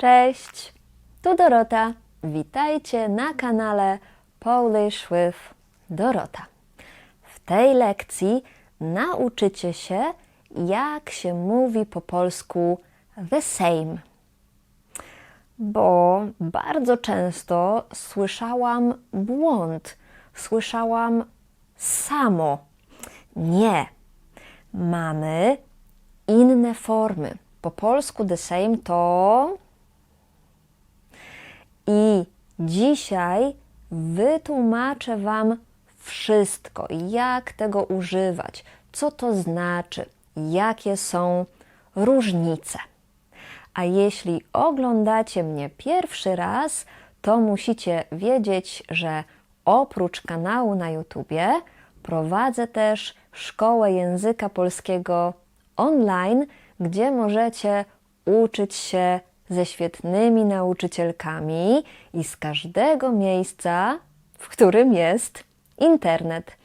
Cześć, tu Dorota. Witajcie na kanale Polish with Dorota. W tej lekcji nauczycie się, jak się mówi po polsku the same. Bo bardzo często słyszałam błąd, słyszałam samo. Nie, mamy inne formy. Po polsku the same to... I dzisiaj wytłumaczę Wam wszystko, jak tego używać, co to znaczy, jakie są różnice. A jeśli oglądacie mnie pierwszy raz, to musicie wiedzieć, że oprócz kanału na YouTubie prowadzę też szkołę języka polskiego online, gdzie możecie uczyć się ze świetnymi nauczycielkami i z każdego miejsca, w którym jest internet.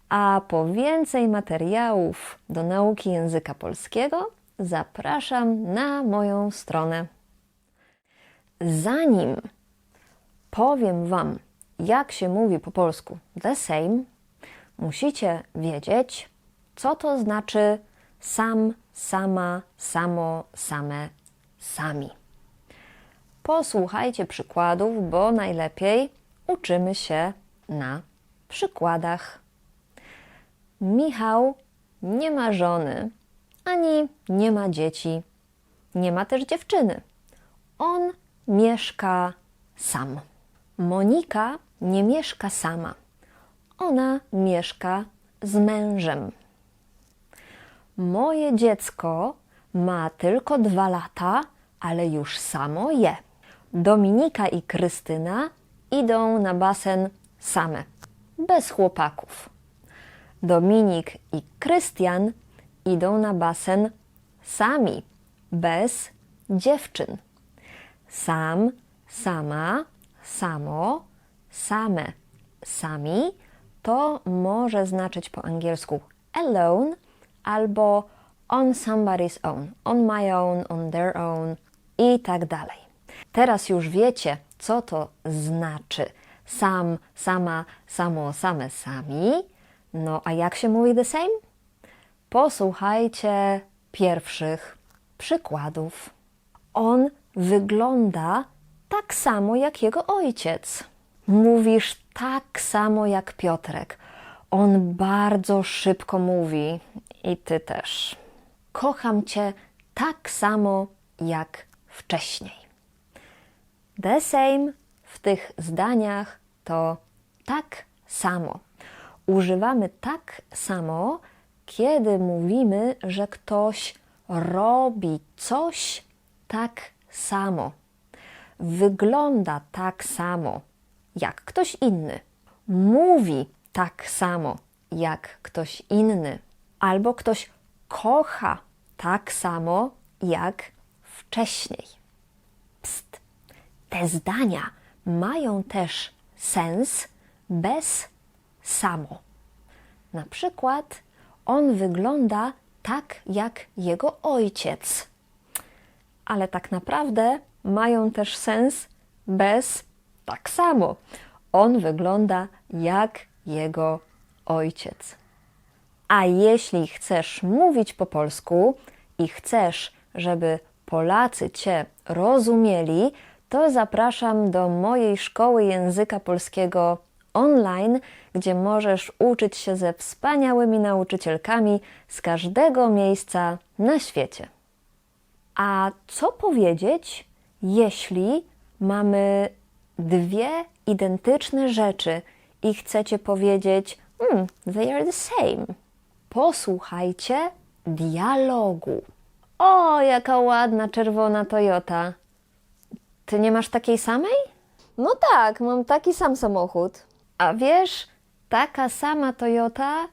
A po więcej materiałów do nauki języka polskiego zapraszam na moją stronę. Zanim powiem Wam, jak się mówi po polsku the same, musicie wiedzieć, co to znaczy sam, sama, samo, same, sami. Posłuchajcie przykładów, bo najlepiej uczymy się na przykładach. Michał nie ma żony, ani nie ma dzieci, nie ma też dziewczyny. On mieszka sam. Monika nie mieszka sama. Ona mieszka z mężem. Moje dziecko ma tylko 2 lata, ale już samo je. Dominika i Krystyna idą na basen same, bez chłopaków. Dominik i Krystian idą na basen sami, bez dziewczyn. Sam, sama, samo, same, sami to może znaczyć po angielsku alone albo on somebody's own, on my own, on their own i tak dalej. Teraz już wiecie, co to znaczy sam, sama, samo, same, sami. No a jak się mówi the same? Posłuchajcie pierwszych przykładów. On wygląda tak samo jak jego ojciec. Mówisz tak samo jak Piotrek. On bardzo szybko mówi i ty też. Kocham cię tak samo jak wcześniej. The same w tych zdaniach to tak samo. Używamy tak samo, kiedy mówimy, że ktoś robi coś tak samo. Wygląda tak samo jak ktoś inny. Mówi tak samo jak ktoś inny. Albo ktoś kocha tak samo jak wcześniej. Psst. Te zdania mają też sens bez samo. Na przykład on wygląda tak jak jego ojciec. Ale tak naprawdę mają też sens bez tak samo. On wygląda jak jego ojciec. A jeśli chcesz mówić po polsku i chcesz, żeby Polacy cię rozumieli, to zapraszam do mojej szkoły języka polskiego online, gdzie możesz uczyć się ze wspaniałymi nauczycielkami z każdego miejsca na świecie. A co powiedzieć, jeśli mamy 2 identyczne rzeczy i chcecie powiedzieć they are the same? Posłuchajcie dialogu. O, jaka ładna czerwona Toyota. Ty nie masz takiej samej? No tak, mam taki sam samochód. A wiesz, taka sama Toyota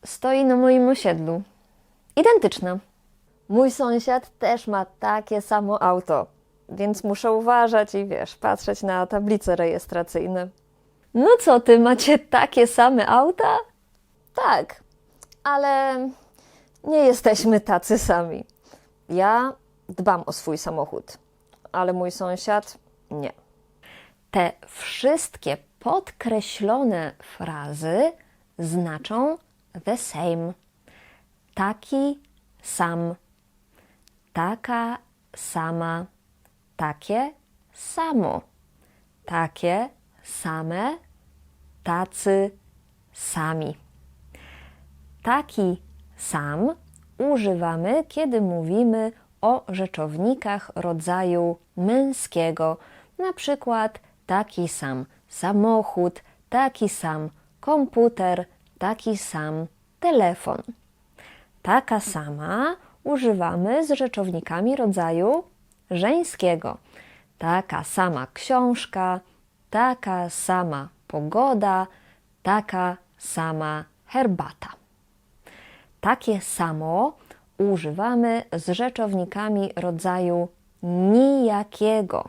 stoi na moim osiedlu. Identyczna. Mój sąsiad też ma takie samo auto, więc muszę uważać i patrzeć na tablice rejestracyjne. No co, ty macie takie same auta? Tak, ale nie jesteśmy tacy sami. Ja dbam o swój samochód. ale mój sąsiad nie. Te wszystkie podkreślone frazy znaczą the same. Taki sam, taka sama, takie samo, takie same, tacy sami. Taki sam używamy, kiedy mówimy o rzeczownikach rodzaju męskiego, na przykład taki sam samochód, taki sam komputer, taki sam telefon. Taka sama używamy z rzeczownikami rodzaju żeńskiego. Taka sama książka, taka sama pogoda, taka sama herbata. Takie samo używamy z rzeczownikami rodzaju nijakiego.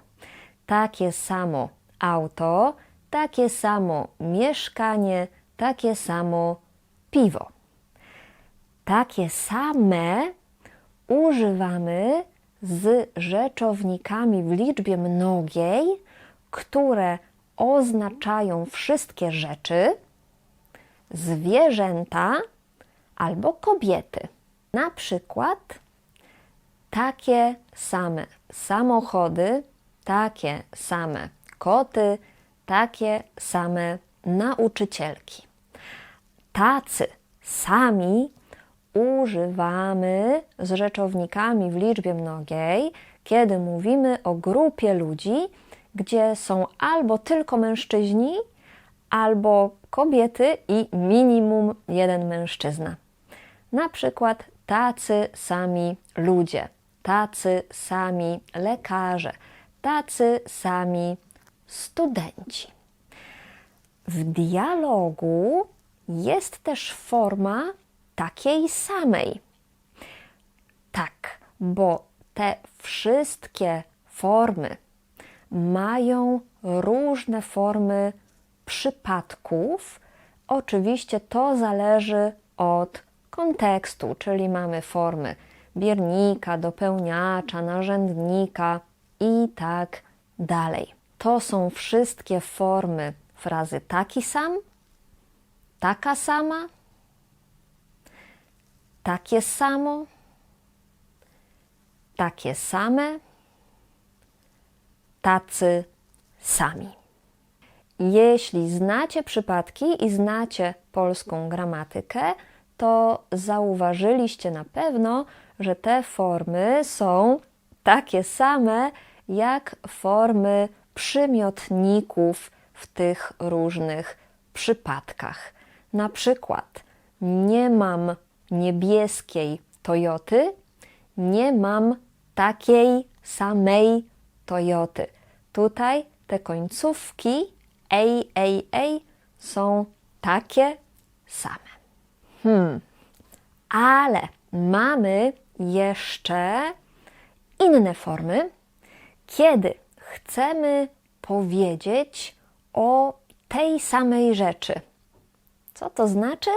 Takie samo auto, takie samo mieszkanie, takie samo piwo. Takie same używamy z rzeczownikami w liczbie mnogiej, które oznaczają wszystkie rzeczy, zwierzęta albo kobiety. Na przykład takie same samochody, takie same koty, takie same nauczycielki. Tacy sami używamy z rzeczownikami w liczbie mnogiej, kiedy mówimy o grupie ludzi, gdzie są albo tylko mężczyźni, albo kobiety i minimum jeden mężczyzna. Na przykład tacy sami ludzie, tacy sami lekarze, tacy sami studenci. W dialogu jest też forma takiej samej. Tak, bo te wszystkie formy mają różne formy przypadków. Oczywiście to zależy od kontekstu, czyli mamy formy biernika, dopełniacza, narzędnika i tak dalej. To są wszystkie formy frazy taki sam, taka sama, takie samo, takie same, tacy sami. Jeśli znacie przypadki i znacie polską gramatykę, to zauważyliście na pewno, że te formy są takie same jak formy przymiotników w tych różnych przypadkach. Na przykład nie mam niebieskiej Toyoty, nie mam takiej samej Toyoty. Tutaj te końcówki ej są takie same. Ale mamy jeszcze inne formy, kiedy chcemy powiedzieć o tej samej rzeczy. Co to znaczy?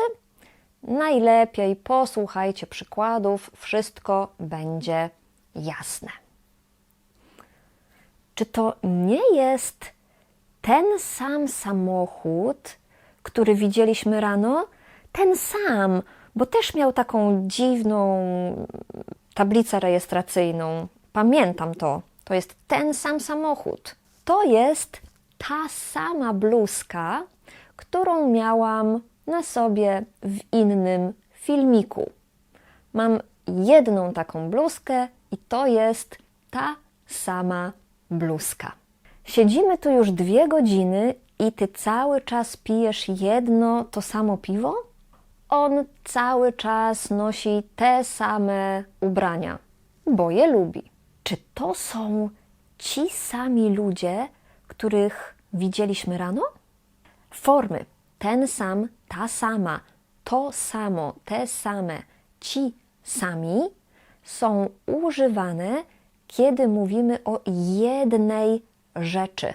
Najlepiej posłuchajcie przykładów, wszystko będzie jasne. Czy to nie jest ten sam samochód, który widzieliśmy rano? Ten sam, bo też miał taką dziwną tablicę rejestracyjną. Pamiętam to. To jest ten sam samochód. To jest ta sama bluzka, którą miałam na sobie w innym filmiku. Mam jedną taką bluzkę i to jest ta sama bluzka. Siedzimy tu już 2 godziny i ty cały czas pijesz jedno to samo piwo? On cały czas nosi te same ubrania, bo je lubi. Czy to są ci sami ludzie, których widzieliśmy rano? Formy ten sam, ta sama, to samo, te same, ci sami są używane, kiedy mówimy o jednej rzeczy.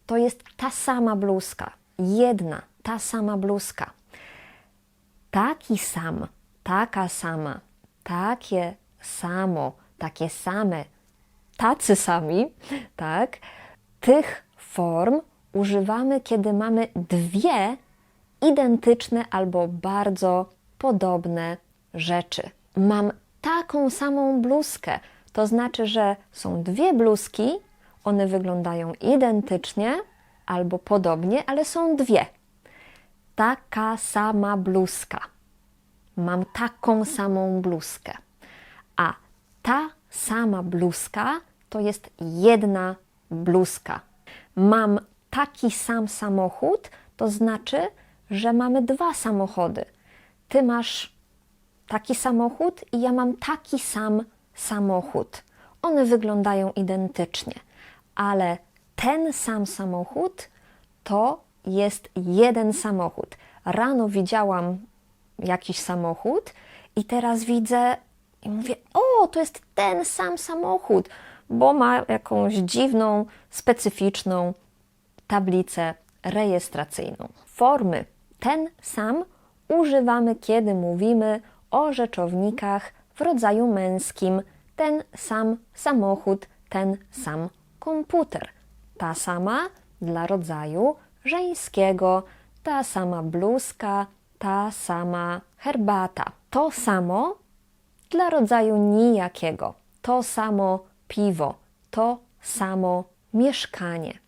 To jest ta sama bluzka, jedna, ta sama bluzka. Taki sam, taka sama, takie samo, takie same, tacy sami, tak? Tych form używamy, kiedy mamy dwie identyczne albo bardzo podobne rzeczy. Mam taką samą bluzkę. To znaczy, że są dwie bluzki, one wyglądają identycznie albo podobnie, ale są dwie. Taka sama bluzka. Mam taką samą bluzkę. A ta sama bluzka to jest jedna bluzka. Mam taki sam samochód, to znaczy, że mamy dwa samochody. Ty masz taki samochód i ja mam taki sam samochód. One wyglądają identycznie, ale ten sam samochód to jest jeden samochód. Rano widziałam jakiś samochód i teraz widzę i mówię, o, to jest ten sam samochód, bo ma jakąś dziwną, specyficzną tablicę rejestracyjną. Formy ten sam używamy, kiedy mówimy o rzeczownikach w rodzaju męskim. Ten sam samochód, ten sam komputer. Ta sama dla rodzaju żeńskiego, ta sama bluzka, ta sama herbata. To samo dla rodzaju nijakiego. To samo piwo, to samo mieszkanie.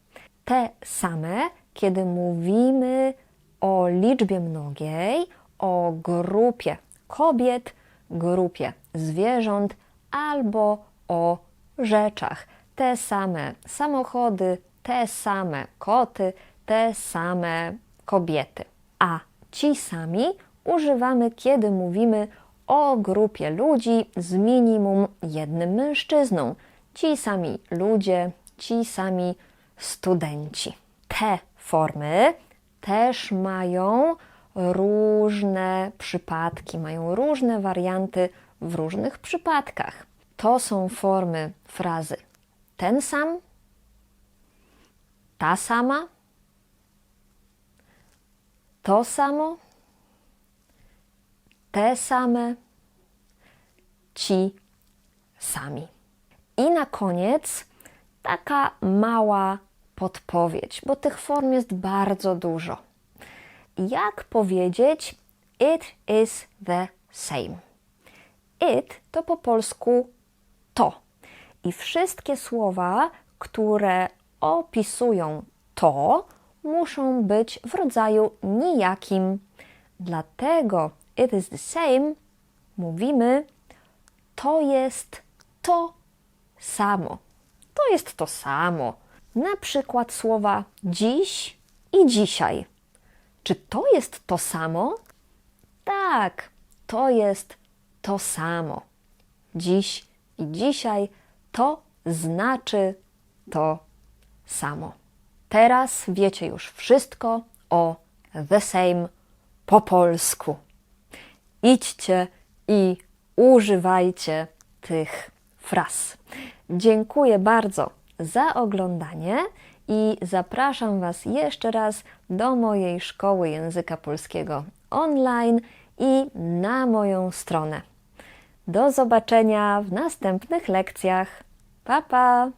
Te same, kiedy mówimy o liczbie mnogiej, o grupie kobiet, grupie zwierząt albo o rzeczach. Te same samochody, te same koty, te same kobiety. A ci sami używamy, kiedy mówimy o grupie ludzi z minimum jednym mężczyzną. Ci sami ludzie, ci sami studenci. Te formy też mają różne przypadki, mają różne warianty w różnych przypadkach. To są formy frazy ten sam, ta sama, to samo, te same, ci sami. I na koniec taka mała podpowiedź, bo tych form jest bardzo dużo. Jak powiedzieć it is the same? It to po polsku to. I wszystkie słowa, które opisują to, muszą być w rodzaju nijakim. Dlatego it is the same mówimy to jest to samo. To jest to samo. Na przykład słowa dziś i dzisiaj. Czy to jest to samo? Tak, to jest to samo. Dziś i dzisiaj to znaczy to samo. Teraz wiecie już wszystko o the same po polsku. Idźcie i używajcie tych fraz. Dziękuję bardzo za oglądanie i zapraszam Was jeszcze raz do mojej szkoły języka polskiego online i na moją stronę. Do zobaczenia w następnych lekcjach. Pa, pa!